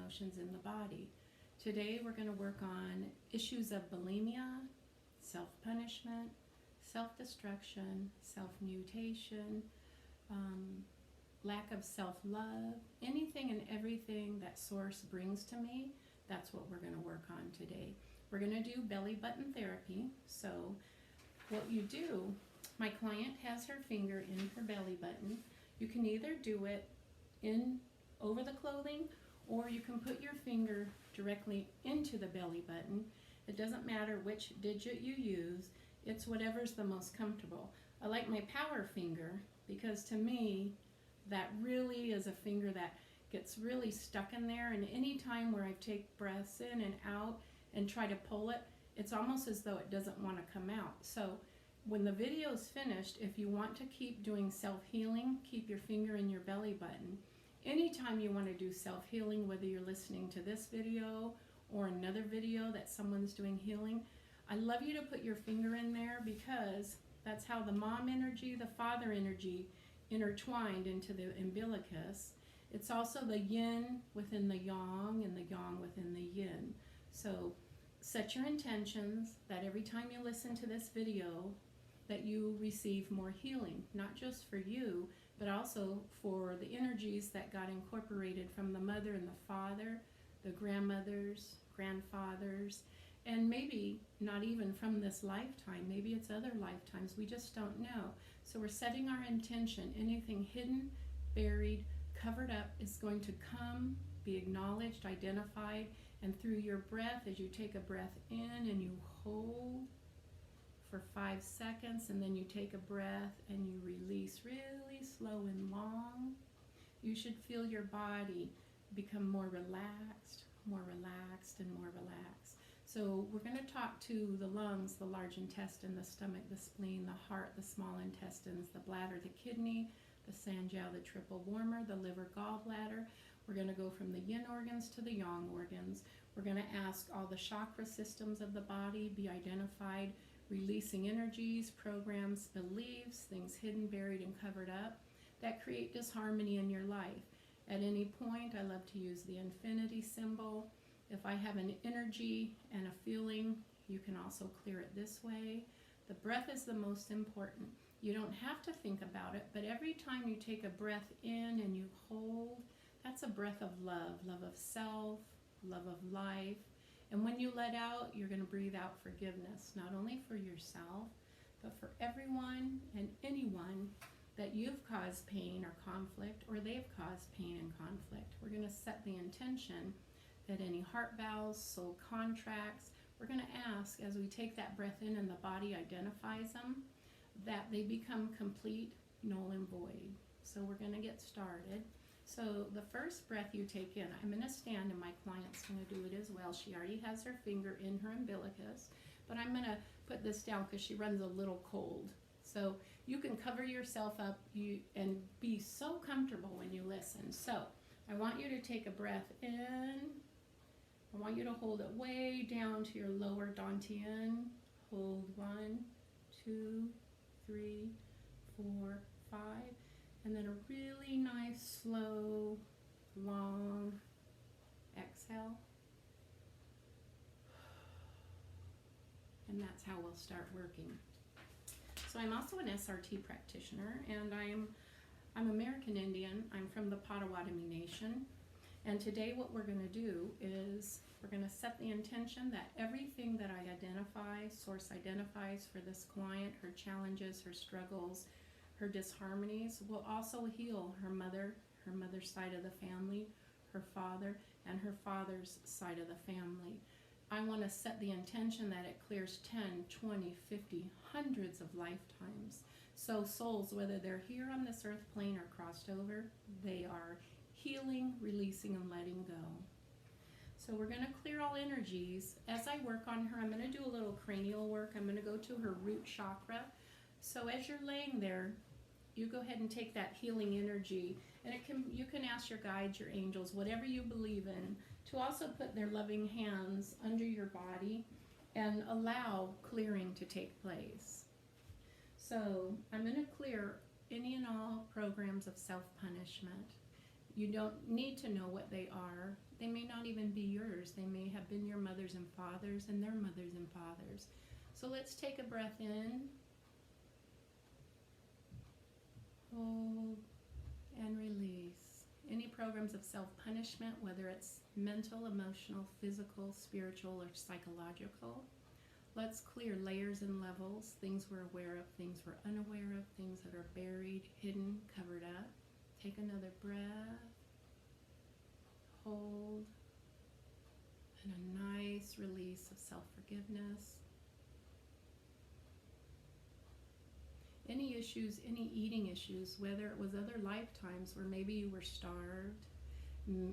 emotions in the body. Today we're going to work on issues of bulimia, self-punishment, self-destruction, self-mutation, lack of self-love, anything and everything that Source brings to me. That's what we're going to work on today. We're going to do belly button therapy. So what you do, my client has her finger in her belly button. You can either do it in over the clothing, or you can put your finger directly into the belly button. It doesn't matter which digit you use. It's whatever's the most comfortable. I like my power finger because to me, that really is a finger that gets really stuck in there, and any time where I take breaths in and out and try to pull it, it's almost as though it doesn't want to come out. So when the video is finished, if you want to keep doing self-healing, keep your finger in your belly button. Anytime you want to do self-healing, whether you're listening to this video or another video that someone's doing healing, I love you to put your finger in there because that's how the mom energy, the father energy intertwined into the umbilicus. It's also the yin within the yang and the yang within the yin. So set your intentions that every time you listen to this video that you receive more healing, not just for you, but also for the energies that got incorporated from the mother and the father, the grandmothers, grandfathers, and maybe not even from this lifetime. Maybe it's other lifetimes. We just don't know. So we're setting our intention. Anything hidden, buried, covered up is going to come, be acknowledged, identified, and through your breath, as you take a breath in and you hold for 5 seconds, and then you take a breath and you release really slow and long, you should feel your body become more relaxed, and more relaxed. So we're going to talk to the lungs, the large intestine, the stomach, the spleen, the heart, the small intestines, the bladder, the kidney, the sanjiao, the triple warmer, the liver, gallbladder. We're going to go from the yin organs to the yang organs. We're going to ask all the chakra systems of the body be identified, releasing energies, programs, beliefs, things hidden, buried, and covered up that create disharmony in your life. At any point, I love to use the infinity symbol. If I have an energy and a feeling, you can also clear it this way. The breath is the most important. You don't have to think about it, but every time you take a breath in and you hold, that's a breath of love, love of self, love of life. And when you let out, you're going to breathe out forgiveness, not only for yourself, but for everyone and anyone that you've caused pain or conflict, or they've caused pain and conflict. We're going to set the intention that any heart valves, soul contracts, we're going to ask as we take that breath in and the body identifies them, that they become complete, null and void. So we're going to get started. So the first breath you take in, I'm going to stand and my client's going to do it as well. She already has her finger in her umbilicus, but I'm going to put this down because she runs a little cold. So you can cover yourself up and be so comfortable when you listen. So I want you to take a breath in. I want you to hold it way down to your lower dantian. Hold 1, 2, 3, 4, 5. And then a really nice, slow, long exhale. And that's how we'll start working. So I'm also an SRT practitioner, and I'm American Indian. I'm from the Potawatomi Nation. And today what we're going to do is we're going to set the intention that everything that I identify, Source identifies for this client, her challenges, her struggles, her disharmonies, will also heal her mother's side of the family, her father, and her father's side of the family. I want to set the intention that it clears 10, 20, 50, hundreds of lifetimes. So souls, whether they're here on this earth plane or crossed over, they are healing, releasing, and letting go. So we're going to clear all energies. As I work on her, I'm going to do a little cranial work. I'm going to go to her root chakra. So as you're laying there, you go ahead and take that healing energy, and you can ask your guides, your angels, whatever you believe in, to also put their loving hands under your body and allow clearing to take place. So I'm going to clear any and all programs of self-punishment. You don't need to know what they are. They may not even be yours. They may have been your mothers and fathers and their mothers and fathers. So let's take a breath in, hold, and release. Any programs of self-punishment, whether it's mental, emotional, physical, spiritual, or psychological. Let's clear layers and levels, things we're aware of, things we're unaware of, things that are buried, hidden, covered up. Take another breath, hold, and a nice release of self-forgiveness. Any issues, any eating issues, whether it was other lifetimes where maybe you were starved, who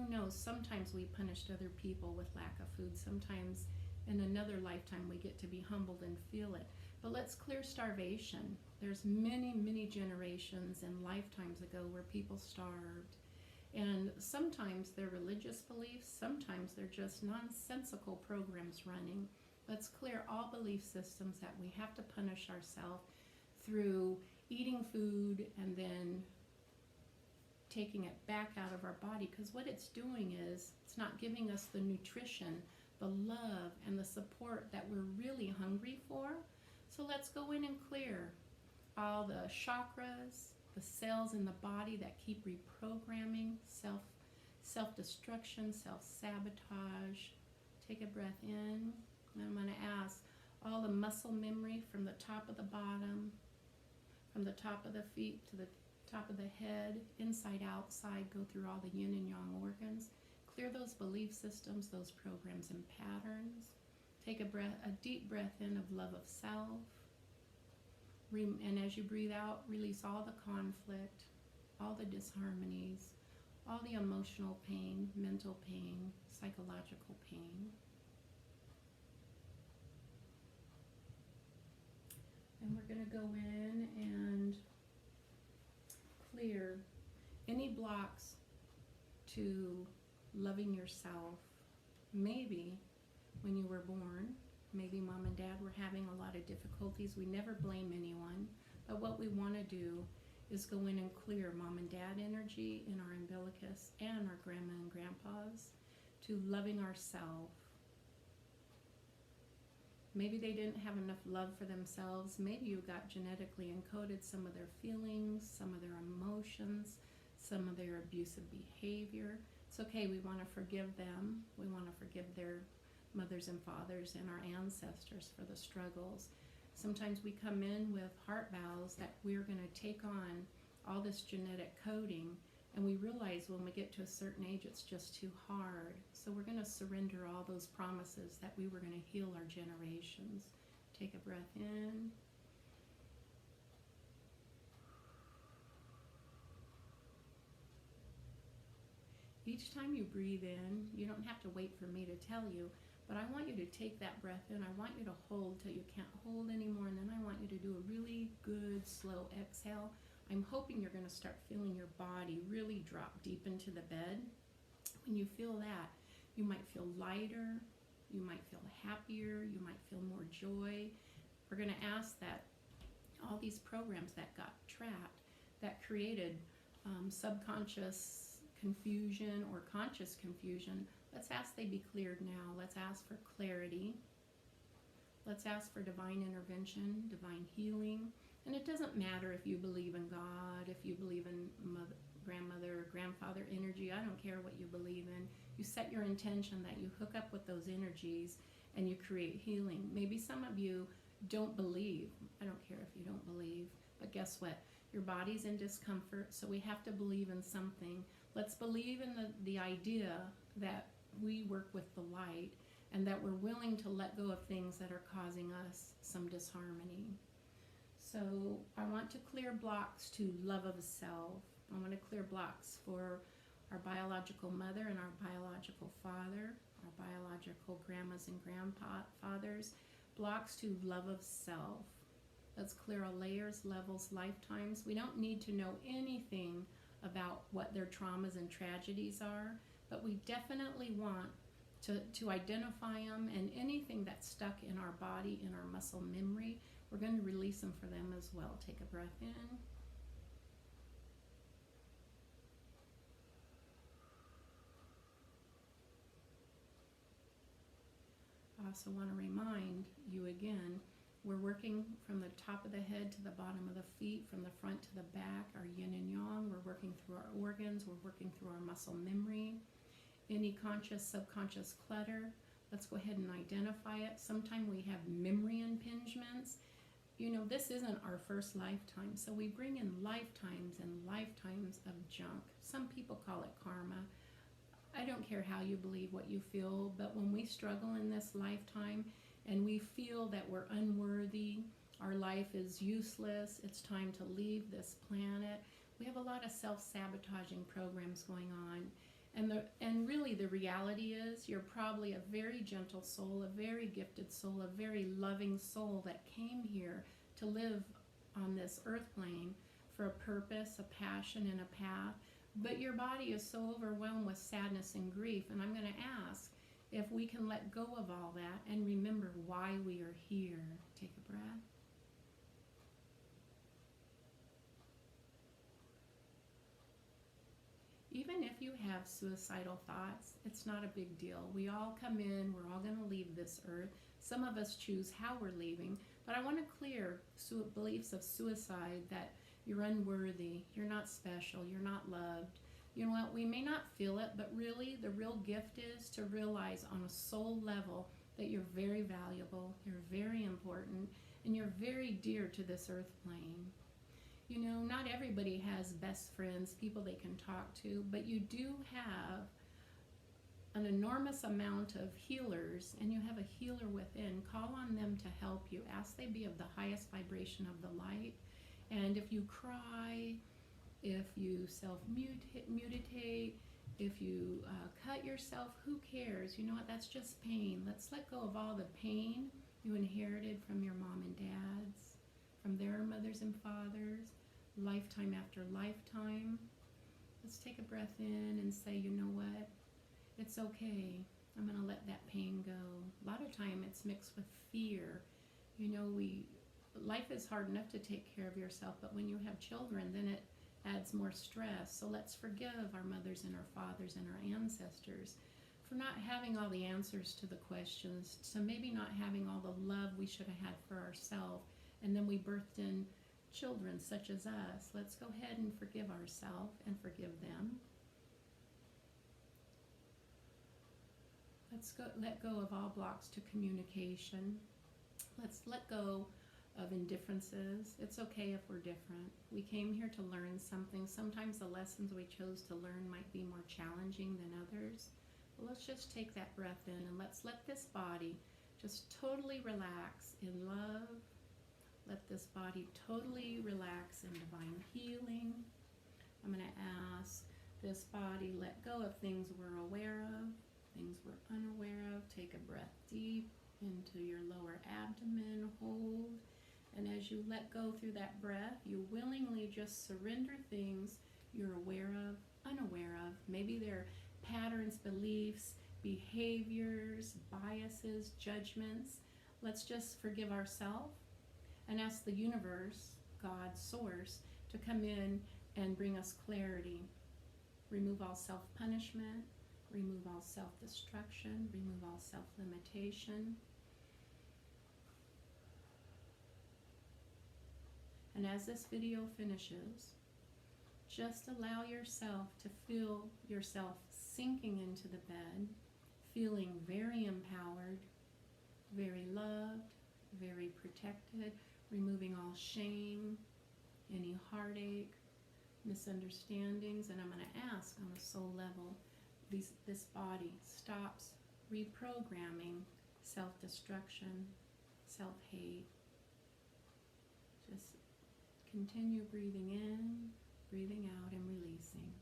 knows, sometimes we punished other people with lack of food, sometimes in another lifetime we get to be humbled and feel it. But let's clear starvation. There's many, many generations and lifetimes ago where people starved. And sometimes they're religious beliefs, sometimes they're just nonsensical programs running. Let's clear all belief systems that we have to punish ourselves through eating food and then taking it back out of our body, because what it's doing is it's not giving us the nutrition, the love, and the support that we're really hungry for. So let's go in and clear all the chakras, the cells in the body that keep reprogramming, self-destruction, self-sabotage. Take a breath in, and I'm going to ask all the muscle memory from the top of the bottom, from the top of the feet to the top of the head, inside, outside, go through all the yin and yang organs. Clear those belief systems, those programs and patterns. Take a deep breath in of love of self. And as you breathe out, release all the conflict, all the disharmonies, all the emotional pain, mental pain, psychological pain. And we're going to go in and clear any blocks to loving yourself. Maybe when you were born, maybe mom and dad were having a lot of difficulties. We never blame anyone, but what we want to do is go in and clear mom and dad energy in our umbilicus and our grandma and grandpas to loving ourselves. Maybe they didn't have enough love for themselves. Maybe you got genetically encoded some of their feelings, some of their emotions, some of their abusive behavior. It's okay, we want to forgive them. We want to forgive their mothers and fathers and our ancestors for the struggles. Sometimes we come in with heart vows that we're going to take on all this genetic coding, and we realize when we get to a certain age it's just too hard. So we're going to surrender all those promises that we were going to heal our generations. Take a breath in. Each time you breathe in, you don't have to wait for me to tell you, but I want you to take that breath in. I want you to hold till you can't hold anymore, and then I want you to do a really good slow exhale. I'm hoping you're going to start feeling your body really drop deep into the bed. When you feel that, you might feel lighter, you might feel happier, you might feel more joy. We're going to ask that all these programs that got trapped, that created subconscious confusion or conscious confusion, let's ask they be cleared now. Let's ask for clarity. Let's ask for divine intervention, divine healing. And it doesn't matter if you believe in God, if you believe in grandmother or grandfather energy. I don't care what you believe in. You set your intention that you hook up with those energies and you create healing. Maybe some of you don't believe. I don't care if you don't believe. But guess what? Your body's in discomfort, so we have to believe in something. Let's believe in the idea that we work with the light and that we're willing to let go of things that are causing us some disharmony. So I want to clear blocks to love of self. I want to clear blocks for our biological mother and our biological father, our biological grandmas and grandfathers. Blocks to love of self. Let's clear all layers, levels, lifetimes. We don't need to know anything about what their traumas and tragedies are, but we definitely want to identify them, and anything that's stuck in our body, in our muscle memory, we're going to release them for them as well. Take a breath in. also want to remind you again, we're working from the top of the head to the bottom of the feet, from the front to the back, our yin and yang. We're working through our organs. We're working through our muscle memory. Any conscious, subconscious clutter, let's go ahead and identify it. Sometimes we have memory impingements. You know, this isn't our first lifetime, so we bring in lifetimes and lifetimes of junk. Some people call it karma. I don't care how you believe, what you feel, but when we struggle in this lifetime and we feel that we're unworthy, our life is useless, it's time to leave this planet, we have a lot of self-sabotaging programs going on. And really the reality is you're probably a very gentle soul, a very gifted soul, a very loving soul that came here to live on this earth plane for a purpose, a passion, and a path. But your body is so overwhelmed with sadness and grief, and I'm going to ask if we can let go of all that and remember why we are here. Take a breath. Even if you have suicidal thoughts, it's not a big deal. We all come in, we're all going to leave this earth. Some of us choose how we're leaving, but I want to clear beliefs of suicide, that you're unworthy, you're not special, you're not loved. You know what, we may not feel it, but really the real gift is to realize on a soul level that you're very valuable, you're very important, and you're very dear to this earth plane. You know, not everybody has best friends, people they can talk to, but you do have an enormous amount of healers, and you have a healer within. Call on them to help you. Ask they be of the highest vibration of the light. And if you cry, if you self-mutilate, if you cut yourself, who cares? You know what? That's just pain. Let's let go of all the pain you inherited from your mom and dads, from their mothers and fathers, lifetime after lifetime. Let's take a breath in and say, you know what? It's okay. I'm going to let that pain go. A lot of time it's mixed with fear. You know, life is hard enough to take care of yourself, but when you have children, then it adds more stress. So let's forgive our mothers and our fathers and our ancestors for not having all the answers to the questions, so maybe not having all the love we should have had for ourselves, and then we birthed in children such as us. Let's go ahead and forgive ourselves and forgive them. Let's let go of all blocks to communication. Let's let go of indifferences. It's okay if we're different. We came here to learn something. Sometimes the lessons we chose to learn might be more challenging than others. But let's just take that breath in and let's let this body just totally relax in love. Let this body totally relax in divine healing. I'm going to ask this body, let go of things we're aware of, things we're unaware of. Take a breath deep into your lower abdomen, hold. And as you let go through that breath, you willingly just surrender things you're aware of, unaware of. Maybe they're patterns, beliefs, behaviors, biases, judgments. Let's just forgive ourselves and ask the universe, God, source, to come in and bring us clarity. Remove all self-punishment, remove all self-destruction, remove all self-limitation. And as this video finishes, just allow yourself to feel yourself sinking into the bed, feeling very empowered, very loved, very protected, removing all shame, any heartache, misunderstandings. And I'm going to ask on a soul level, this body stops reprogramming self-destruction, self-hate. Just continue breathing in, breathing out, and releasing.